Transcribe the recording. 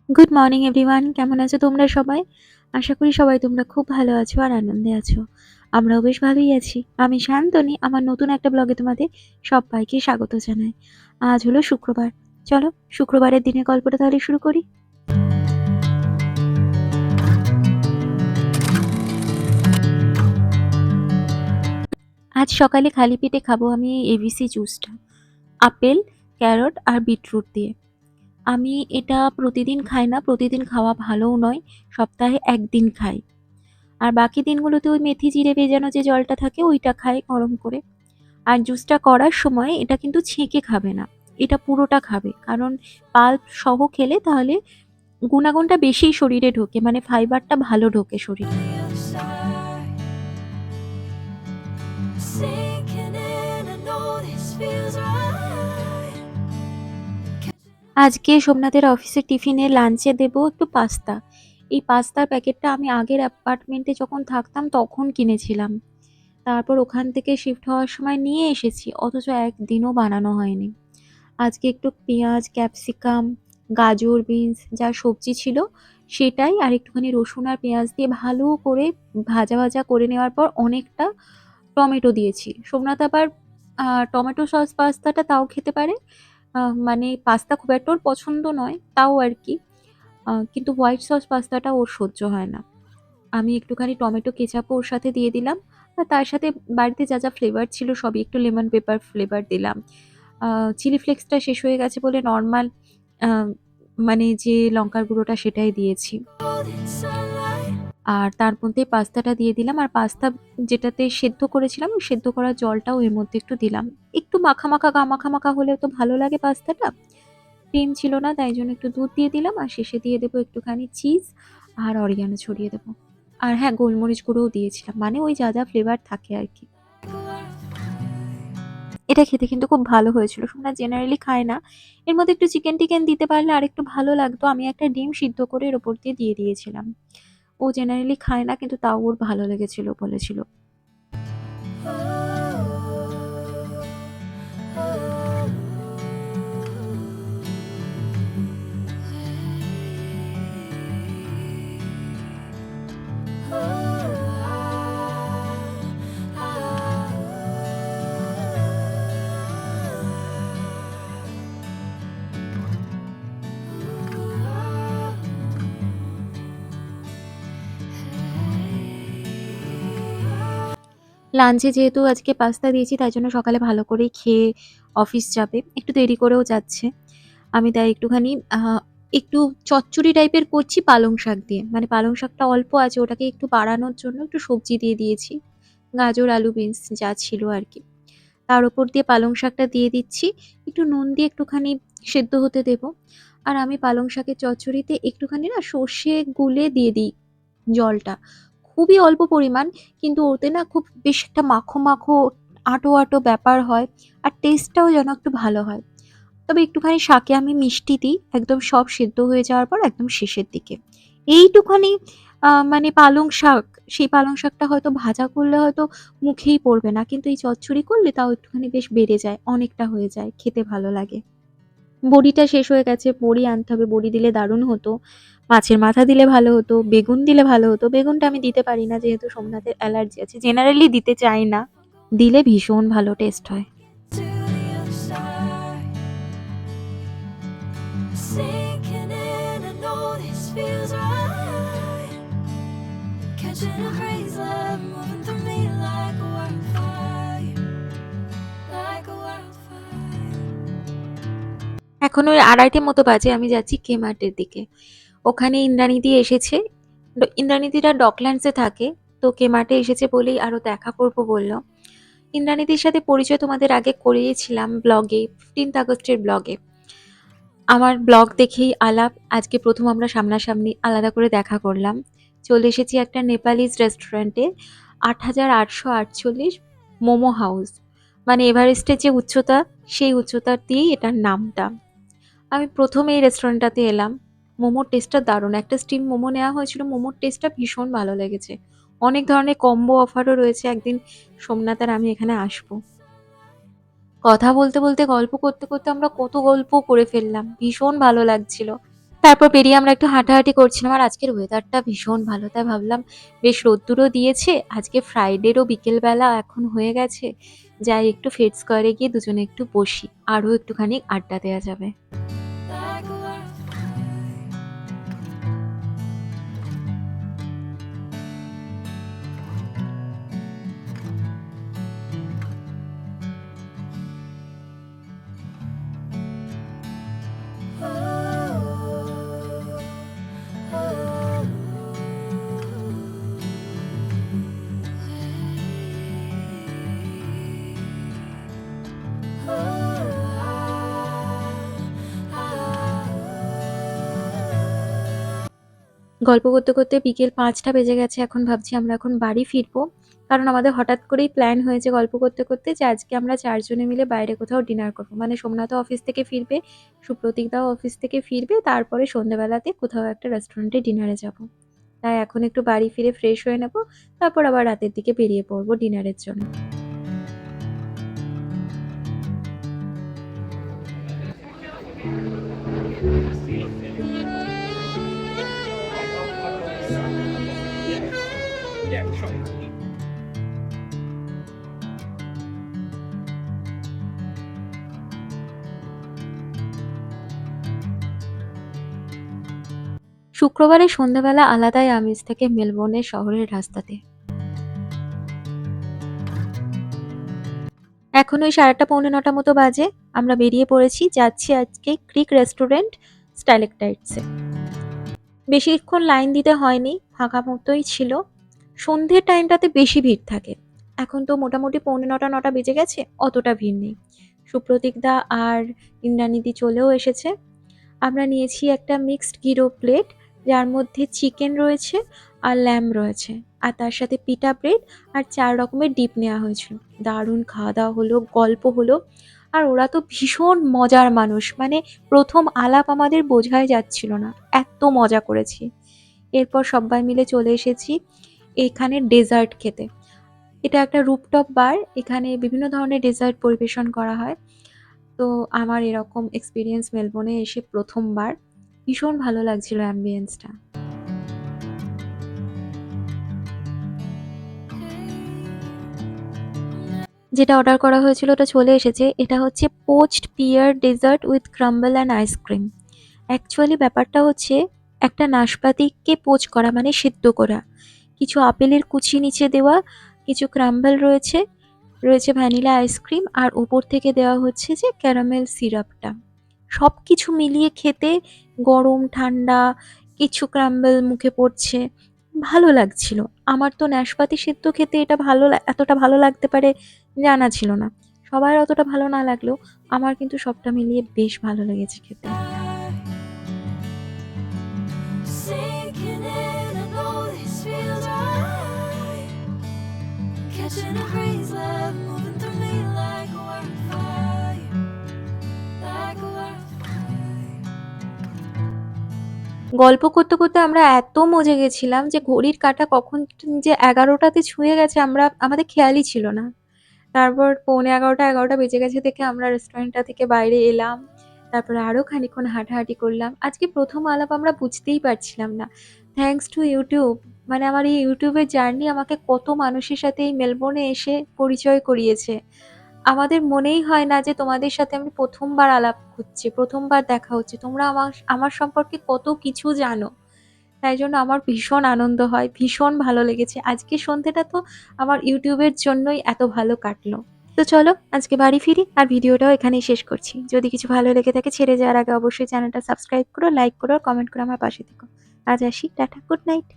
Good morning everyone, কেমন আছো তোমরা সবাই? আশা করি সবাই তোমরা খুব ভালো আছো আর আনন্দে আছো। আমরাও বেশ ভালোই আছি। আমি শান্তনী, আমার নতুন একটা ব্লগে তোমাদের সবাইকে স্বাগত জানাই। আজ হলো শুক্রবার। চলো শুক্রবারের দিনের গল্পটা তাহলে শুরু করি। আজ সকালে খালি পেটে খাবো আমি এই এবিসি জুসটা, আপেল, ক্যারট আর বিটরুট দিয়ে। আমি এটা প্রতিদিন খাই না, প্রতিদিন খাওয়া ভালোও নয়, সপ্তাহে একদিন খাই। আর বাকি দিনগুলোতে ওই মেথি জিরে ভেজানো যে জলটা থাকে ওইটা খাই গরম করে। আর জুসটা করার সময় এটা কিন্তু ছেঁকে খাবে না, এটা পুরোটা খাবে, কারণ পাল্প সহ খেলে তাহলে গুণাগুণটা বেশি শরীরে ঢোকে, মানে ফাইবারটা ভালো ঢোকে শরীরে। আজকে সোমনাথের অফিসের টিফিনে লাঞ্চে দেবো একটু পাস্তা। এই পাস্তার প্যাকেটটা আমি আগের অ্যাপার্টমেন্টে যখন থাকতাম তখন কিনেছিলাম, তারপর ওখান থেকে শিফট হওয়ার সময় নিয়ে এসেছি, অথচ একদিনও বানানো হয়নি। আজকে একটু পেঁয়াজ, ক্যাপসিকাম, গাজর, বিনস যা সবজি ছিল সেটাই আর একটুখানি রসুন আর পেঁয়াজ দিয়ে ভালো করে ভাজা ভাজা করে নেওয়ার পর অনেকটা টমেটো দিয়েছি। সোমনাথ আবার টমেটো সস পাস্তাটা তাও খেতে পারে, মানে পাস্তা খুব একটা ওর পছন্দ নয়, তাও আর কি। কিন্তু হোয়াইট সস পাস্তাটা ওর সহ্য হয় না। আমি একটুখানি টমেটো কেচাপও ওর সাথে দিয়ে দিলাম। আর তার সাথে বাড়িতে যা যা ফ্লেভার ছিল সবই, একটু লেমন পেপার ফ্লেভার দিলাম। চিলি ফ্লেক্সটা শেষ হয়ে গেছে বলে নর্মাল মানে যে লঙ্কার গুঁড়োটা সেটাই দিয়েছি। আর তার মধ্যে পাস্তাটা দিয়ে দিলাম, আর পাস্তা যেটাতে সেদ্ধ করেছিলাম ওই সেদ্ধ করা জলটাও এর মধ্যে একটু দিলাম। একটু মাখা মাখা মাখা মাখা হলেও তো ভালো লাগে পাস্তাটা। ডিম ছিল না তাই জন্য একটু দুধ দিয়ে দিলাম, আর শেষে দিয়ে দেবো একটুখানি চিজ আর অরিগানো ছড়িয়ে দেবো। আর হ্যাঁ, গোলমরিচ গুঁড়োও দিয়েছিলাম, মানে ওই যা যা ফ্লেভার থাকে আর কি। এটা খেতে কিন্তু খুব ভালো হয়েছিল। সোমনাথ জেনারেলি খায় না, এর মধ্যে একটু চিকেন টিকেন দিতে পারলে আর একটু ভালো লাগতো। আমি একটা ডিম সিদ্ধ করে এর ওপর দিয়ে দিয়ে দিয়েছিলাম। ও জেনারেলি খায় না, কিন্তু তাও ওর ভালো লেগেছিল বলেছিল। লাঞ্চে যেহেতু আজকে পাস্তা দিয়েছি তাই জন্য সকালে ভালো করেই খেয়ে অফিস যাবে। একটু দেরি করেও যাচ্ছে। আমি তাই একটুখানি একটু চচ্চড়ি টাইপের করছি পালং শাক দিয়ে। মানে পালং শাকটা অল্প আছে, ওটাকে একটু বাড়ানোর জন্য একটু সবজি দিয়ে দিয়েছি। গাজর, আলু, বিনস যা ছিল আরকি। তার উপর দিয়ে পালং শাকটা দিয়ে দিচ্ছি। একটু নুন দিয়ে একটুখানি সেদ্ধ হতে দেব। আর আমি পালং শাকের চচ্চড়িতে একটুখানি না সর্ষে গুলে দিয়ে দিই জলটা। খুবই অল্প পরিমাণ, কিন্তু ওতে না খুব বেশ একটা মাখো, মাখো আঁটো, আঁটো ব্যাপার হয়। আর টেস্টটাও যেন একটু ভালো হয়। তবে একটুখানি শাকে আমি মিষ্টি দিই একদম সব সেদ্ধ হয়ে যাওয়ার পর একদম শেষের দিকে। এইটুখানি মানে পালং শাক, সেই পালং শাকটা হয়তো ভাজা করলে হয়তো মুখেই পড়বে না। কিন্তু এই চচ্চড়ি করলে তাও একটুখানি বেশ বেড়ে যায়, অনেকটা হয়ে যায়। খেতে ভালো লাগে। বড়িটা শেষ হয়ে গেছে, বড়ি আনতে হবে। বড়ি দিলে দারুণ হতো। মাছের মাথা দিলে ভালো হতো, বেগুন দিলে ভালো হতো। বেগুনটা আমি দিতে পারি না যেহেতু সোমনাথের অ্যালার্জি আছে। জেনারেলি দিতে চাই না। দিলে ভীষণ ভালো টেস্ট হয়। Sinking in, I know this feels right. Catching a breeze, love moving through me like a wildfire, like a wildfire. এখন ওই 2:30 মতো বাজে, আমি যাচ্ছি কে-মার্টের দিকে। ওখানে ইন্দ্রাণীদি এসেছে। ইন্দ্রাণীদিরা ডকল্যান্ডসে থাকে, তো কে-মার্টে এসেছে বলেই আরো দেখা করবো বললো। ইন্দ্রাণীদির সাথে পরিচয় তোমাদের আগে করিয়েছিলাম ব্লগে, 15th আগস্টের ব্লগে। আমার ব্লগ দেখেই আলাপ, আজকে প্রথম আমরা সামনাসামনি আলাদা করে দেখা করলাম। চলে এসেছি একটা নেপালিজ রেস্টুরেন্টে, 8,848 মোমো হাউস। মানে এভারেস্টের যে উচ্চতা, সেই উচ্চতা দিয়েই এটার নামটা। আমি প্রথম এই রেস্টুরেন্টটাতে এলাম। মোমোর টেস্টটা দারুণ। একটা স্টিম মোমো নেওয়া হয়েছিল, মোমোর টেস্টটা ভীষণ ভালো লেগেছে। অনেক ধরনের কম্বো অফারও রয়েছে, একদিন সোমনাথ আর আমি এখানে আসবো। কথা বলতে বলতে গল্প করতে করতে আমরা কত গল্প করে ফেললাম, ভীষণ ভালো লাগছিল। তারপর বেরিয়ে আমরা একটু হাঁটাহাঁটি করছিলাম। আর আজকের ওয়েদারটা ভীষণ ভালো। তাই ভাবলাম বেশ রোদ্দুরও দিয়েছে। আজকে ফ্রাইডেরও বিকেলবেলা এখন হয়ে গেছে। যাই একটু ফেড স্কয়ারে গিয়ে দুজনে একটু বসি। আরও একটুখানি আড্ডা দেয়া যাবে। গল্প করতে, করতে বিকেল ৫টা বেজে গেছে। এখন ভাবছি আমরা এখন বাড়ি ফিরবো। কারণ আমাদের হঠাৎ করেই প্ল্যান হয়েছে গল্প করতে, করতে যে আজকে আমরা ৪ জনে মিলে বাইরে কোথাও ডিনার করবো। মানে সোমনাথও অফিস থেকে ফিরবে, সুপ্রতীকদাও অফিস থেকে ফিরবে। তারপরে সন্ধ্যেবেলাতে কোথাও একটা রেস্টুরেন্টে ডিনারে যাবো। তাই এখন একটু বাড়ি ফিরে ফ্রেশ হয়ে নেবো। তারপর আবার রাতের দিকে বেরিয়ে পড়বো ডিনারের জন্য। শুক্রবারের সন্ধ্যেবেলা আলাদাই আমেজ থাকে মেলবোর্নের শহরের রাস্তাতে। এখন ওই 8:30 পৌনে 9টা মতো বাজে। আমরা বেরিয়ে পড়েছি। যাচ্ছি আজকে ক্রিক রেস্টুরেন্ট স্টাইলেকটাইটসে। বেশিক্ষণ লাইন দিতে হয়নি, ফাঁকা মতোই ছিল। সন্ধ্যের টাইমটাতে বেশি ভিড় থাকে। এখন তো মোটামুটি পৌনে 9টা বেজে গেছে, অতটা ভিড় নেই। সুপ্রতীকদা আর ইন্দ্রানীদি চলেও এসেছে। আমরা নিয়েছি একটা মিক্সড গিরো প্লেট, যার মধ্যে চিকেন রয়েছে আর ল্যাম্ব রয়েছে, আর তার সাথে পিটা ব্রেড আর 4 রকমের ডিপ নেওয়া হয়েছিল। দারুণ খাওয়া দাওয়া হলো, গল্প হলো। আর ওরা তো ভীষণ মজার মানুষ, মানে প্রথম আলাপ আমাদের বোঝাই যাচ্ছিল না, এত মজা করেছি। এরপর সবাই মিলে চলে এসেছি এখানে ডেজার্ট খেতে। এটা একটা রুফটপ বার, এখানে বিভিন্ন ধরনের ডেজার্ট পরিবেশন করা হয়। তো আমার এরকম এক্সপিরিয়েন্স মেলবোর্নে এসে প্রথমবার। ভীষণ ভালো লাগছিল অ্যাম্বিয়েন্সটা। যেটা অর্ডার করা হয়েছিল ওটা চলে এসেছে। এটা হচ্ছে poached pear dessert with crumble and ice cream. Actually ব্যাপারটা হচ্ছে একটা নাশপাতিকে পোচ করা, মানে সিদ্ধ করা, কিছু আপেলের কুচি নিচে দেওয়া, কিছু ক্রাম্বল রয়েছে, রয়েছে ভ্যানিলা আইসক্রিম, আর ওপর থেকে দেওয়া হচ্ছে যে ক্যারামেল সিরাপটা। সব কিছু মিলিয়ে খেতে, গরম ঠান্ডা, কিছু ক্রাম্বল মুখে পড়ছে, ভালো লাগছিল। আমার তো নাশপাতি সিদ্ধ খেতে এটা এতটা ভালো লাগতে পারে জানা ছিল না। সবার অতটা ভালো না লাগলেও আমার কিন্তু সবটা মিলিয়ে বেশ ভালো লেগেছে খেতে। Sinking in, I know this feels right. Catching a breeze, love moving through me like a wildfire, like a wildfire. গল্প করতে, করতে আমরা এত মজে গেছিলাম যে ঘড়ির কাঁটা কখন যে 11টাতে ছুঁয়ে গেছে আমাদের খেয়ালই ছিল না। তারপর পৌনে 11টা বেজে গেছে দেখে আমরা রেস্টুরেন্টটা থেকে বাইরে এলাম। তারপরে আরো খানিকক্ষণ হাঁটাহাঁটি করলাম। আজকে প্রথম আলাপ আমরা বুঝতেই পারছিলাম না। Thanks to YouTube. মানে আমার এই ইউটিউবের জার্নি আমাকে কত মানুষের সাথে এই মেলবোর্নে এসে পরিচয় করিয়েছে। আমাদের মনেই হয় না যে তোমাদের সাথে আমি প্রথমবার আলাপ হচ্ছে, প্রথমবার দেখা হচ্ছে। তোমরা আমার সম্পর্কে কত কিছু জানো। তাই জন্য আমার ভীষণ আনন্দ হয়, ভীষণ ভালো লেগেছে। আজকের সন্ধ্যেটা তো আমার ইউটিউবের জন্যই এত ভালো কাটলো। তো চলো আজকে বাড়ি ফিরি, আর ভিডিওটাও এখানেই শেষ করছি। যদি কিছু ভালো লেগে থাকে ছেড়ে যাওয়ার আগে অবশ্যই চ্যানেলটা সাবস্ক্রাইব করো, লাইক করো, আর কমেন্ট করে আমার পাশে থেকো। আজ আসি, টাটা, গুড নাইট।